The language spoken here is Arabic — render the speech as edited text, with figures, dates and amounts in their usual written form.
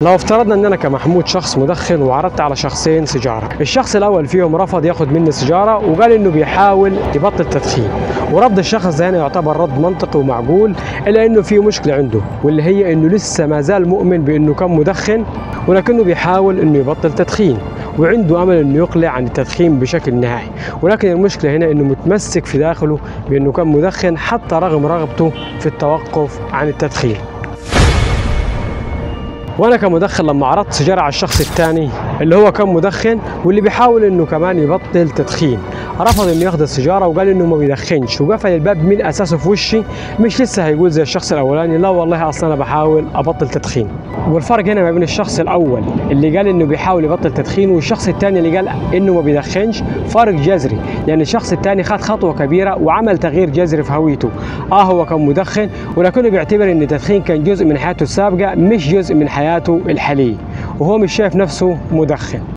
لو افترضنا ان انا كمحمود شخص مدخن وعرضت على شخصين سيجاره، الشخص الاول فيهم رفض ياخد مني سيجاره وقال انه بيحاول يبطل تدخين، ورد الشخص ده هنا يعتبر رد منطقي ومعقول، الا انه في مشكله عنده واللي هي انه لسه ما زال مؤمن بانه كان مدخن ولكنه بيحاول انه يبطل تدخين وعنده امل انه يقلع عن التدخين بشكل نهائي، ولكن المشكله هنا انه متمسك في داخله بانه كان مدخن حتى رغم رغبته في التوقف عن التدخين. وانا كمدخن لما عرضت سيجاره على الشخص الثاني اللي هو كان مدخن واللي بيحاول انه كمان يبطل تدخين، رفض انه ياخذ السيجاره وقال انه ما بيدخنش وقفل الباب من اساسه في وشي، مش لسه هيقول زي الشخص الاولاني لا والله اصلا انا بحاول ابطل تدخين. والفرق هنا ما بين الشخص الاول اللي قال انه بيحاول يبطل تدخين والشخص الثاني اللي قال انه ما بيدخنش فرق جذري، لان الشخص الثاني خد خطوه كبيره وعمل تغيير جذري في هويته. هو كان مدخن ولكنه بيعتبر ان التدخين كان جزء من حياته السابقه مش جزء من حياته الحاليه، وهو مش شايف نفسه مدخن.